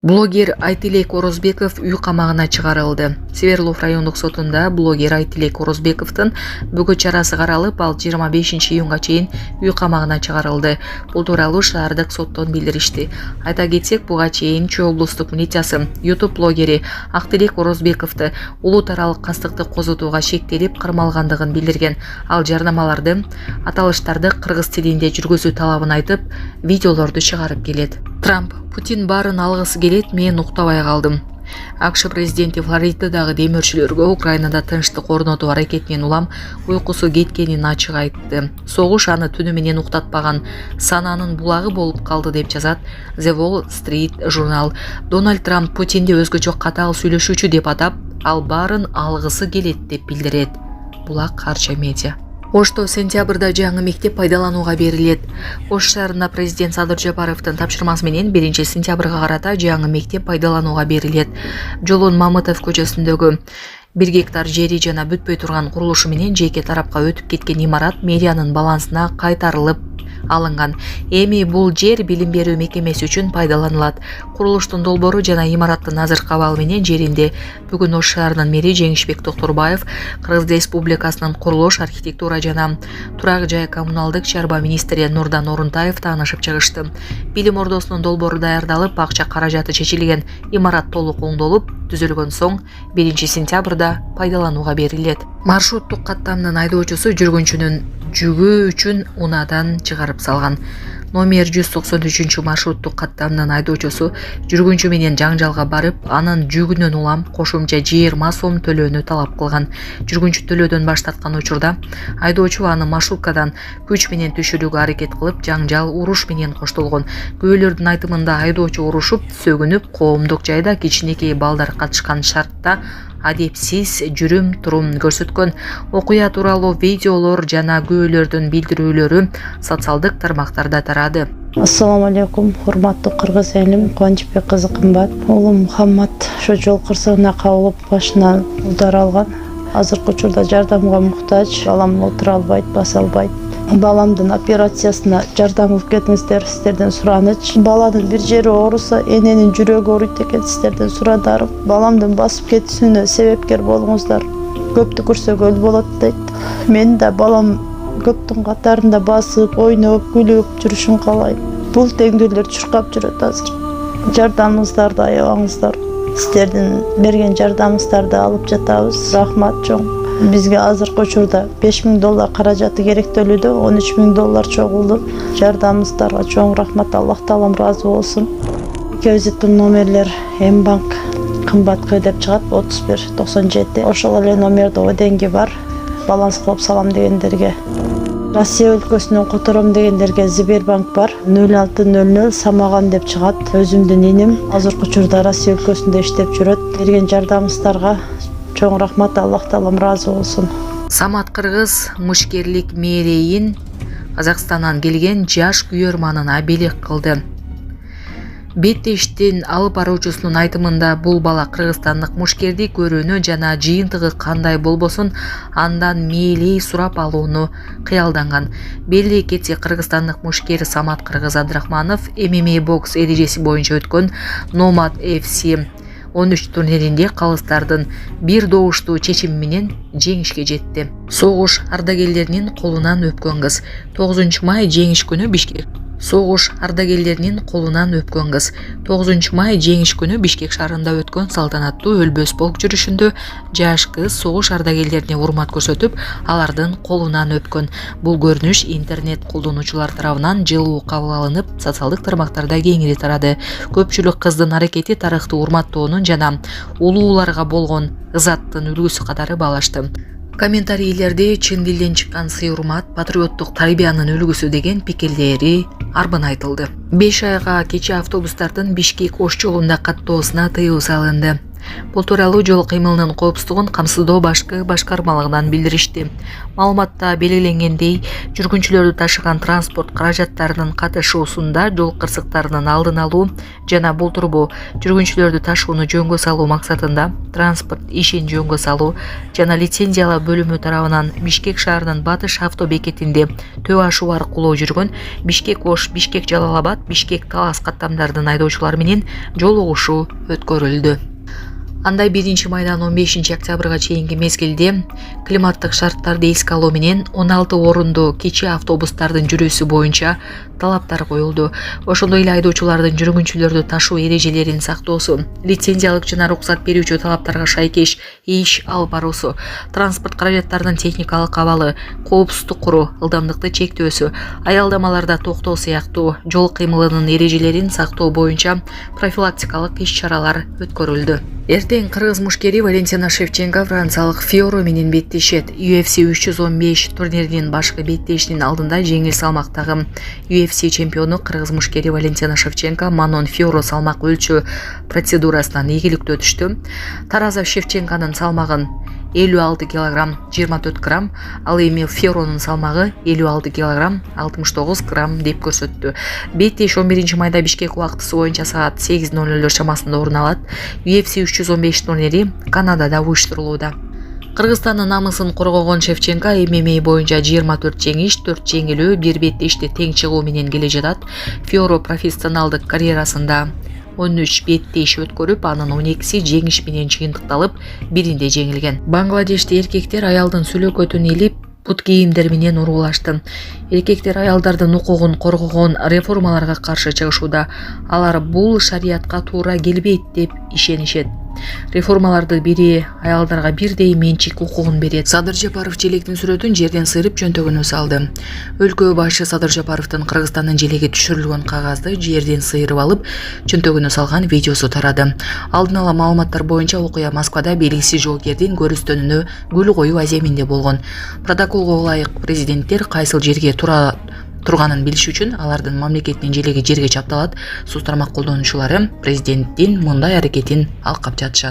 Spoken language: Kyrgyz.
Блогер Айтилек Орозбеков үй камагына чыгарылды. Свердлов райондук сотунда блогер Айтилек Орозбековдун бүгүн чарасы каралып, ал 25 июнга чейин үй камагына чыгарылды. Бул тууралуу шаардык соттон билдиришти. Айта кетсек, буга чейин Чүй облустук милициясы YouTube блогери Айтилек Орозбековду улут аралык кастыкты козотууга шектелип кармалгандыгын билдирген. Ал жарнамаларды, аталыштарды кыргыз тилинде жүргүзүү талабын айтып, видеолорду чыгарып келет. Трамп: Путин баарын алгысы келет, мен уктабай калдым. АКШ президенти Флоридадагы демөөрчүлөргө Украинада тынчтык орнотуу аракетинен улам уйкусу кеткенин ачык айтты. Согуш аны түнү менен уктатпаган, сананын булагы болуп калды деп жазат The Wall Street журнал. Дональд Трамп Путинди өзгөчө катаал сүйлөшүүчү деп атап, ал баарын алгысы келет деп билдирет. Булак Арча медиа. Ошто сентябрда жаңы мектеп пайдаланууга берилет. Ош шаарында президент Садыр Жапаровдун тапшырмасы менен 1 сентябрга карата жаңы мектеп пайдаланууга берилет. Жолон Мамытов көчөсүндөгү 1 гектар жери жана бүтпөй турган курулушу менен жеке тарапка өтүп кеткен имарат мэриянын балансына кайтарылып алынган. Эми бул жер билим берүү мекемеси үчүн пайдаланылат. Курулуштун долбоору жана имараттын азыркы абалы менен жеринде бүгүн Ош шаарынын мэри Жеңишбек Токторбаев, Кыргыз Республикасынын курулуш, архитектура жана турак жай коммуналдык чарба министри Нурдан Орунтаев таанышып чыгышты. Билим ордосунун долбоору даярдалып, акча каражаты чечилген. Имарат толук оңдолуп, түзүлгөн соң 1 сентябрда пайдаланууга берилет. Маршруттук каттамдын айдоочусу жүргүнчүнүн жүгү үчүн унаадан чыгарып салган. Номер 193 маршруттук каттамдын айдоочусу жүргүнчү менен жаңжалга барып, анын жүгүнөн улам кошумча 20 сом төлөөнү талап кылган. Жүргүнчү төлөөдөн баш тарткан учурда айдоочу аны маршруткадан күч менен түшүрүүгө аракет кылып, жаңжал уруш менен коштолгон. Күбөлөрдүн айтымында айдоочу урушуп, сөгүнүп, коомдук жайда кичинекей балдар катышкан шартта адепсиз жүрүм-турум көрсөткөн. Окуя тууралуу видеолор жана күбөлөрдүн билдирүүлөрү социалдык тармактарда тарады. Ассаламу алейкум, урматтуу кыргыз элим, Кубанычбек кызы кымбат. Улум Мухаммад ошо жол кырсыгына кабылып, башынан удар алган. Азыркы учурда жардамга муктаж, балам отура албайт, баса албайт. Баламдын операциясына жардам кылып кетиңиздер, сиздерден сураныч. Баланын бир жери ооруса, эненин жүрөгү ооруйт экен, сиздерден сурадарым. Баламдын басып кетүүсүнө себепкер болуңуздар. Көптү көрсөк өл болот дейт. Мен да балам көптүн катарында басып, ойноп, күлүп жүрүшүн каалайм. Бул теңдүүлөр чуркап жүрөт азыр. Жардамыңыздарды аябаңыздар. Сиздердин берген жардамыңыздарды алып жатабыз. Рахмат чоң. Бизге азыркы учурда $5000 каражаты керектөлүүдө, $13,000 чогулду. Жардамыңыздарга чоң рахмат, Аллах таалам ыраазы болсун. Экөөбүздүн номерлер М-банк кымбаткы деп чыгат 3197. Ошол эле номерде деньги бар. Баланс кылып салам дегендерге. Россия өлкөсүнөн котором дегендерге Сбербанк бар. 0600 Самаган деп чыгат. Өзүмдүн иним азыркы учурда Россия өлкөсүндө иштеп жүрөт. Берген жардамыңыздарга чоң рахмат, Аллах таалам ыраазы болсун. Самат Кыргыз мушкерлик мээрейин Казакстандан келген жаш күйөрманына белек кылды. Беттештин алып баруучусунун айтымында, бул бала кыргызстандык мушкерди көрүүнү жана жыйынтыгы кандай болбосун андан мээлей сурап алууну кыялданган. Белгилей кетсе, кыргызстандык мушкер Самат Кыргыз Абдрахманов MMA бокс эрежеси боюнча өткөн Nomad FC 13 турниринде калыстардын бир добуштуу чечими менен жеңишке жетти. Согуш ардагерлеринин колунан өпкөн кыз. 9 май жеңиш күнү Бишкек. Согуш ардагерлеринин колунан өпкөн кыз. 9 май жеңиш күнү Бишкек шаарында өткөн салтанаттуу өлбөс полк жүрүшүндө жаш кыз согуш ардагерлерине урмат көрсөтүп, алардын колунан өпкөн. Бул көрүнүш интернет колдонуучулар тарабынан жылуу кабыл алынып, социалдык тармактарда кеңири тарады. Көпчүлүк кыздын аракети тарыхты урматтоонун жана улууларга болгон ызаттын үлгүсү катары баалашты. Комментарийлерде чын дилден чыккан сый-урмат, патриоттук тарбиянын үлгүсү деген пикирлери арбын айтылды. 5 айга кечээ автобустардын Бишкек Ош жолунда каттоосуна тыюу салынды. Бул тууралуу жол кыймылынын коопсуздугун камсыздоо башкы башкармалыгынан билдиришти. Маалыматта белгиленгендей, жүргүнчүлөрдү ташыган транспорт каражаттарынын катышуусунда жол кырсыктарынын алдын алуу жана бул турбу жүргүнчүлөрдү ташууну жөнгө салуу максатында транспорт ишин жөнгө салуу жана лицензиялоо бөлүмү тарабынан Бишкек шаарынын Батыш авто бекетинде төө ашуу аркылуу жүргөн Бишкек-Ош, Бишкек-Жалал-Абад, Бишкек-Талас каттамдарынын айдоочулары менен жолугушуу өткөрүлдү. Андай 1 майдан 15 октябрга чейинки мезгилде климаттык шарттарды эске алуу менен 16 орунду кичи автобустардын жүрүүсү боюнча талаптар коюлду. Ошондой эле айдоочулардын жүргүнчүлөрдү ташуу эрежелерин сактоосу, лицензиялык жана уруксат берүүчү талаптарга шайкеш иш алып баруусу, транспорт каражаттарынын техникалык абалы, коопсуздук куруу, ылдамдыкты чектөөсү, аялдамаларда токтоо сыяктуу жол кыймылынын эрежелерин сактоо боюнча профилактикалык иш-чаралар өткөрүлдү. Эртең кыргыз мушкери Валентина Шевченко франциялык Фиоро менен беттешет. UFC 315 турниринин башкы беттешинин алдында жеңил салмактагы UFC чемпиону кыргыз мушкери Валентина Шевченко Манон Фиоро салмак өлчөө процедурасынан ийгиликтүү өтүштү. Таразов Шевченконун салмагын 56 кг 24 грамм, ал эми Фиоронун салмагы 56 кг 69 грамм деп көрсөттү. Беттеш 11 майда Бишкек убактысы боюнча саат 8:00 чамасында орун алат. UFC 315 турнири Канадада уюштурулууда. Кыргызстандын намысын коргогон Шевченко ММА боюнча 24 жеңиш, 4 жеңилүү, бир беттешти тең чыгуу менен келе жатат. Фиоро профессионалдык карьерасында 13 беттеш өткөрүп, анын 12си жеңиш менен жыйынтыкталып, биринде жеңилген. Бангладеште эркектер аялдын сүлөкөтүн илип, бут кийимдер менен уруулашты. Эркектер аялдардын укугун коргогон реформаларга каршы чыгышууда. Алар бул шариятка туура келбейт деп ишенишет. Реформаларды бири аялдарга бирдей менчик укугун берет. Садыр Жапаров желектин сүрөтүн жерден сыйрып жөнтөгүнө салды. Өлкө башы Садыр Жапаровдун Кыргызстандын желеги түшүрүлгөн кагазды жерден сыйрып алып, жөнтөгүнө салган видеосу тарады. Алдын ала маалыматтар боюнча окуя Москвада белгисиз жоокердин көрүстөнүнө гүл коюу аземинде болгон. Протоколго ылайык президенттер кайсыл жерге турганын билиш үчүн алардын мамлекетинин желеги жерге чапталат. Суу тармак колдонуучулары президенттин мындай аракетин алкап жатышат.